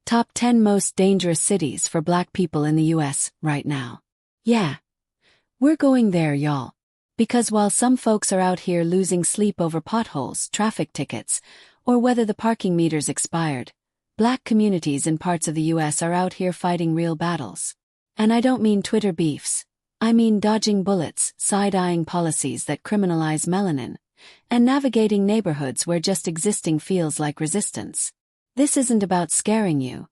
Top 10 most dangerous cities for Black people in the US right now. Yeah. We're going there, y'all. Because while some folks are out here losing sleep over potholes, traffic tickets, or whether the parking meters expired, Black communities in parts of the US are out here fighting real battles. And I don't mean Twitter beefs. I mean dodging bullets, side-eyeing policies that criminalize melanin, and navigating neighborhoods where just existing feels like resistance. This isn't about scaring you.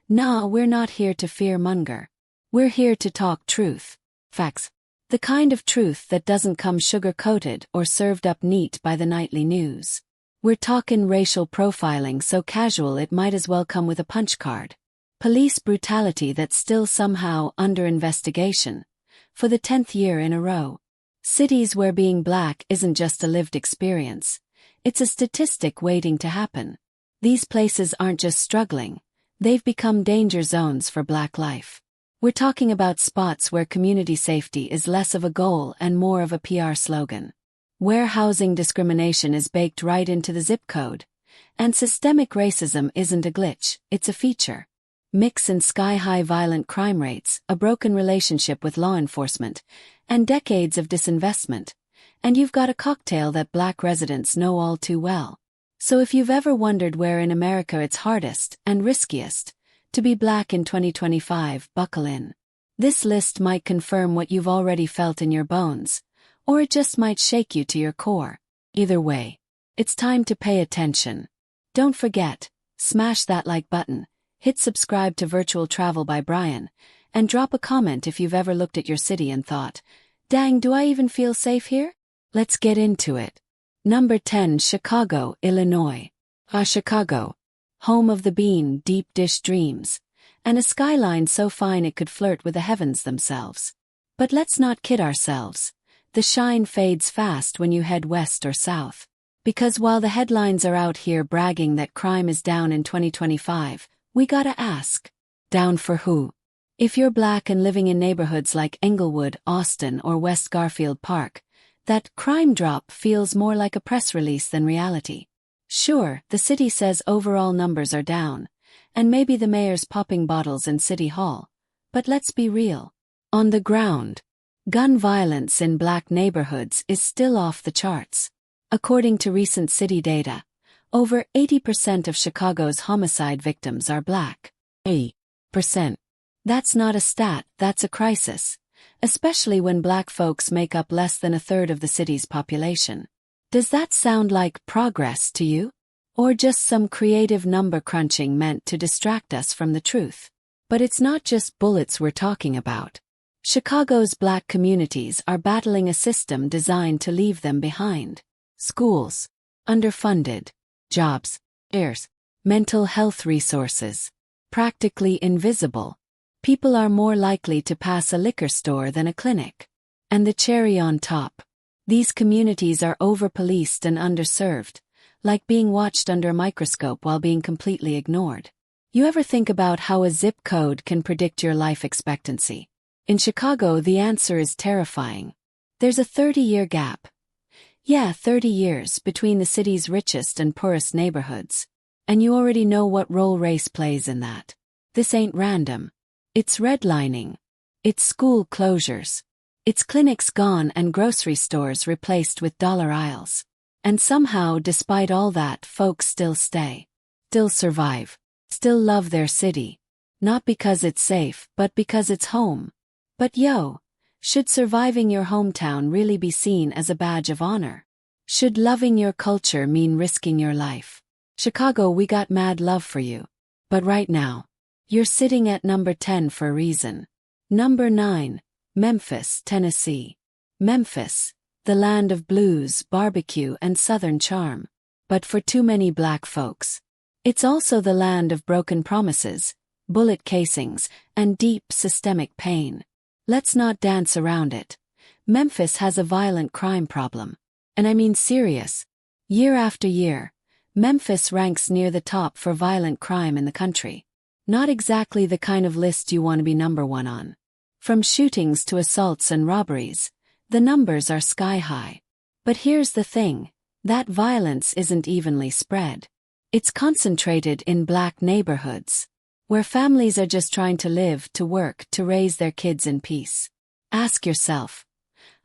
Nah, we're not here to fear-monger. We're here to talk truth. Facts. The kind of truth that doesn't come sugar-coated or served up neat by the nightly news. We're talking racial profiling so casual it might as well come with a punch card. Police brutality that's still somehow under investigation. For the 10th year in a row. Cities where being Black isn't just a lived experience. It's a statistic waiting to happen. These places aren't just struggling. They've become danger zones for Black life. We're talking about spots where community safety is less of a goal and more of a PR slogan. Where housing discrimination is baked right into the zip code. And systemic racism isn't a glitch, it's a feature. Mix in sky-high violent crime rates, a broken relationship with law enforcement, and decades of disinvestment, and you've got a cocktail that Black residents know all too well. So if you've ever wondered where in America it's hardest and riskiest to be Black in 2025, buckle in. This list might confirm what you've already felt in your bones, or it just might shake you to your core. Either way, it's time to pay attention. Don't forget, smash that like button. Hit subscribe to Virtual Travel by Brian, and drop a comment if you've ever looked at your city and thought, dang, do I even feel safe here? Let's get into it. Number 10, Chicago, Illinois. Chicago. Home of the bean, deep dish dreams, and a skyline so fine it could flirt with the heavens themselves. But let's not kid ourselves. The shine fades fast when you head west or south. Because while the headlines are out here bragging that crime is down in 2025, we gotta ask, down for who? If you're Black and living in neighborhoods like Englewood, Austin, or West Garfield Park, that crime drop feels more like a press release than reality. Sure, the city says overall numbers are down, and maybe the mayor's popping bottles in City Hall, but let's be real. On the ground, gun violence in Black neighborhoods is still off the charts. According to recent city data, over 80% of Chicago's homicide victims are Black. 80%. That's not a stat, that's a crisis. Especially when Black folks make up less than a third of the city's population. Does that sound like progress to you? Or just some creative number crunching meant to distract us from the truth? But it's not just bullets we're talking about. Chicago's Black communities are battling a system designed to leave them behind. Schools. Underfunded. Jobs, heirs, mental health resources, practically invisible. People are more likely to pass a liquor store than a clinic. And the cherry on top, these communities are over-policed and underserved, like being watched under a microscope while being completely ignored. You ever think about how a zip code can predict your life expectancy? In Chicago, the answer is terrifying. There's a 30-year gap. Yeah, 30 years between the city's richest and poorest neighborhoods. And you already know what role race plays in that. This ain't random. It's redlining. It's school closures. It's clinics gone and grocery stores replaced with dollar aisles. And somehow, despite all that, folks still stay. Still survive. Still love their city. Not because it's safe, but because it's home. But yo, should surviving your hometown really be seen as a badge of honor? Should loving your culture mean risking your life? Chicago, we got mad love for you. But right now, you're sitting at number 10 for a reason. Number 9, Memphis, Tennessee. Memphis, the land of blues, barbecue, and Southern charm. But for too many Black folks, it's also the land of broken promises, bullet casings, and deep systemic pain. Let's not dance around it. Memphis has a violent crime problem. And I mean serious. Year after year, Memphis ranks near the top for violent crime in the country. Not exactly the kind of list you want to be number one on. From shootings to assaults and robberies, the numbers are sky high. But here's the thing, that violence isn't evenly spread. It's concentrated in Black neighborhoods. where families are just trying to live, to work, to raise their kids in peace. Ask yourself,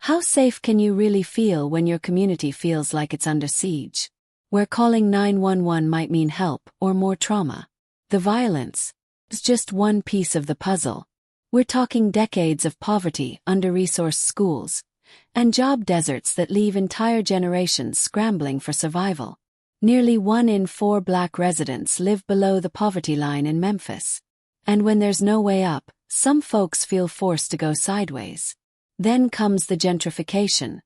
how safe can you really feel when your community feels like it's under siege? Where calling 911 might mean help or more trauma. The violence is just one piece of the puzzle. We're talking decades of poverty, under-resourced schools, and job deserts that leave entire generations scrambling for survival. Nearly 1 in 4 Black residents live below the poverty line in Memphis. And when there's no way up, some folks feel forced to go sideways. Then comes the gentrification.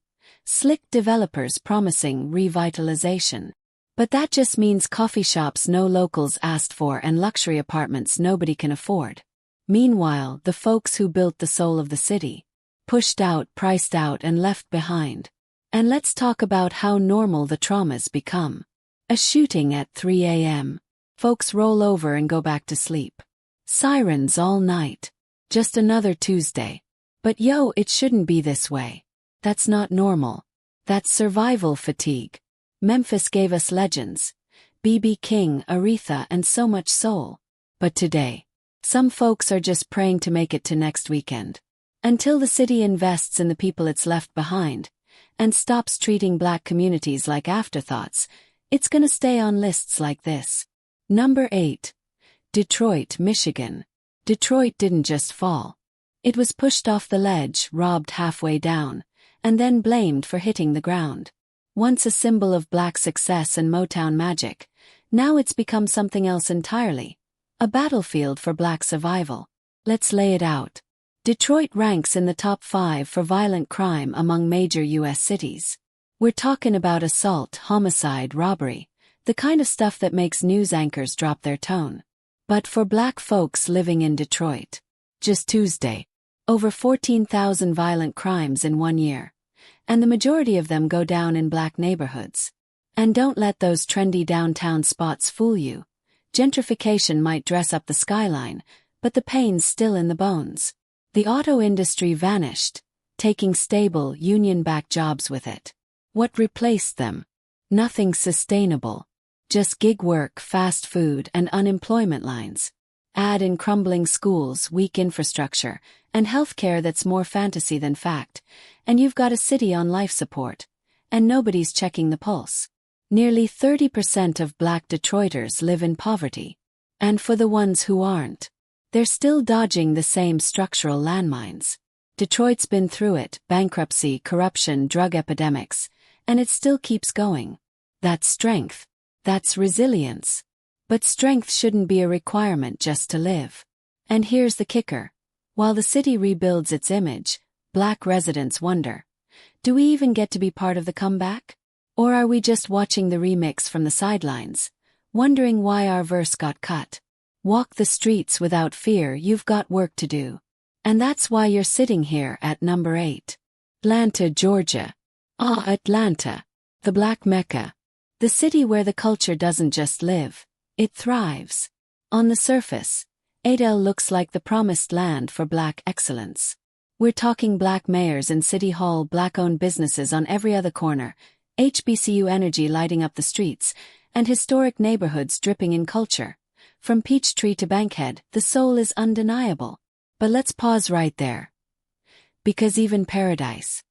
Slick developers promising revitalization. But that just means coffee shops no locals asked for and luxury apartments nobody can afford. Meanwhile, the folks who built the soul of the city, pushed out, priced out, and left behind. And let's talk about how normal the traumas become. A shooting at 3 a.m. Folks roll over and go back to sleep. Sirens all night. Just another Tuesday. But yo, it shouldn't be this way. That's not normal. That's survival fatigue. Memphis gave us legends. B.B. King, Aretha, and so much soul. But today, some folks are just praying to make it to next weekend. Until the city invests in the people it's left behind, and stops treating Black communities like afterthoughts, it's gonna stay on lists like this. Number 8. Detroit, Michigan. Detroit didn't just fall. It was pushed off the ledge, robbed halfway down, and then blamed for hitting the ground. Once a symbol of Black success and Motown magic, now it's become something else entirely. A battlefield for Black survival. Let's lay it out. Detroit ranks in the top 5 for violent crime among major U.S. cities. We're talking about assault, homicide, robbery, the kind of stuff that makes news anchors drop their tone. But for Black folks living in Detroit, just Tuesday, over 14,000 violent crimes in 1 year. And the majority of them go down in Black neighborhoods. And don't let those trendy downtown spots fool you. Gentrification might dress up the skyline, but the pain's still in the bones. The auto industry vanished, taking stable, union-backed jobs with it. What replaced them? Nothing sustainable. Just gig work, fast food, and unemployment lines. Add in crumbling schools, weak infrastructure, and healthcare that's more fantasy than fact, and you've got a city on life support, and nobody's checking the pulse. Nearly 30% of Black Detroiters live in poverty. And for the ones who aren't, they're still dodging the same structural landmines. Detroit's been through it: bankruptcy, corruption, drug epidemics, and it still keeps going. That's strength. That's resilience. But strength shouldn't be a requirement just to live. And here's the kicker. While the city rebuilds its image, Black residents wonder, do we even get to be part of the comeback? Or are we just watching the remix from the sidelines, wondering why our verse got cut? Walk the streets without fear, you've got work to do. And that's why you're sitting here at number 8. Atlanta, Georgia. Atlanta. The Black Mecca. The city where the culture doesn't just live, it thrives. On the surface, ATL looks like the promised land for Black excellence. We're talking Black mayors in City Hall, Black-owned businesses on every other corner, HBCU energy lighting up the streets, and historic neighborhoods dripping in culture. From Peachtree to Bankhead, the soul is undeniable. But let's pause right there. Because even Paradise's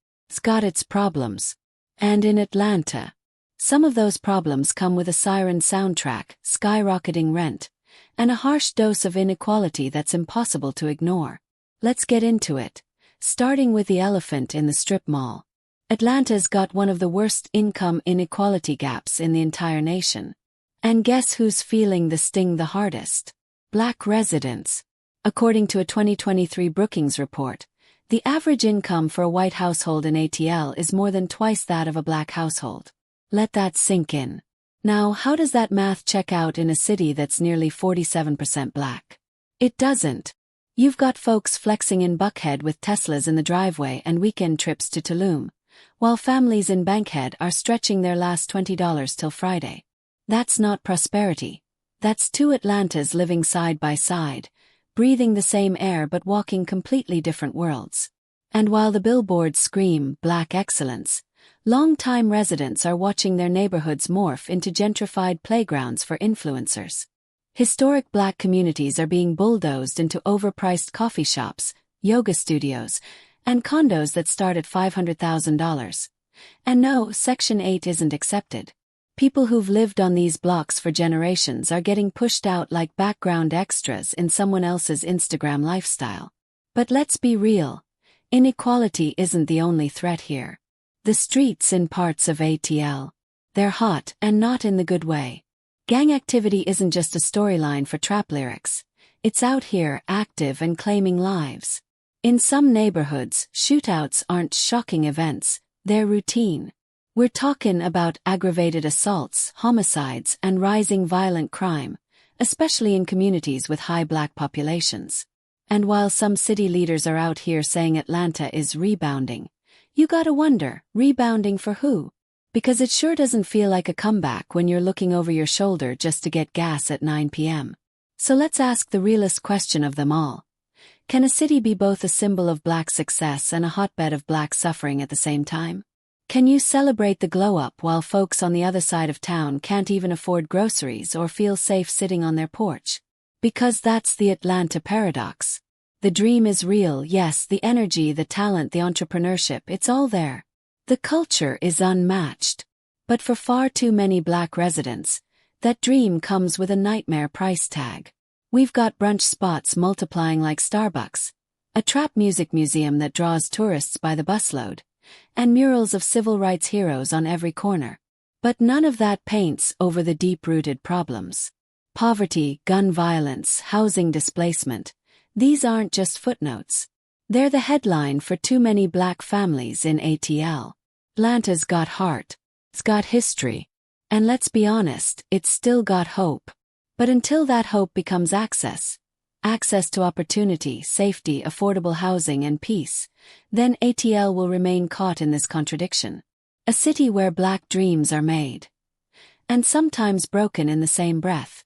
got its problems. And in Atlanta, some of those problems come with a siren soundtrack, skyrocketing rent, and a harsh dose of inequality that's impossible to ignore. Let's get into it, starting with the elephant in the strip mall. Atlanta's got one of the worst income inequality gaps in the entire nation. And guess who's feeling the sting the hardest? Black residents. According to a 2023 Brookings report, the average income for a white household in ATL is more than twice that of a Black household. Let that sink in. Now, how does that math check out in a city that's nearly 47% Black? It doesn't. You've got folks flexing in Buckhead with Teslas in the driveway and weekend trips to Tulum, while families in Bankhead are stretching their last $20 till Friday. That's not prosperity. That's two Atlantas living side by side, breathing the same air but walking completely different worlds. And while the billboards scream Black excellence, long-time residents are watching their neighborhoods morph into gentrified playgrounds for influencers. Historic black communities are being bulldozed into overpriced coffee shops, yoga studios, and condos that start at $500,000. And no, Section 8 isn't accepted. People who've lived on these blocks for generations are getting pushed out like background extras in someone else's Instagram lifestyle. But let's be real. Inequality isn't the only threat here. The streets in parts of ATL. They're hot, and not in the good way. Gang activity isn't just a storyline for trap lyrics. It's out here, active and claiming lives. In some neighborhoods, shootouts aren't shocking events, they're routine. We're talking about aggravated assaults, homicides, and rising violent crime, especially in communities with high black populations. And while some city leaders are out here saying Atlanta is rebounding, you gotta wonder, rebounding for who? Because it sure doesn't feel like a comeback when you're looking over your shoulder just to get gas at 9 p.m. So let's ask the realest question of them all. Can a city be both a symbol of black success and a hotbed of black suffering at the same time? Can you celebrate the glow-up while folks on the other side of town can't even afford groceries or feel safe sitting on their porch? Because that's the Atlanta paradox. The dream is real, yes, the energy, the talent, the entrepreneurship, it's all there. The culture is unmatched. But for far too many black residents, that dream comes with a nightmare price tag. We've got brunch spots multiplying like Starbucks, a trap music museum that draws tourists by the busload, and murals of civil rights heroes on every corner. But none of that paints over the deep-rooted problems. Poverty, gun violence, housing displacement, these aren't just footnotes. They're the headline for too many black families in ATL. Atlanta's got heart. It's got history. And let's be honest, it's still got hope. But until that hope becomes access to opportunity, safety, affordable housing, and peace, then ATL will remain caught in this contradiction. A city where black dreams are made. And sometimes broken in the same breath.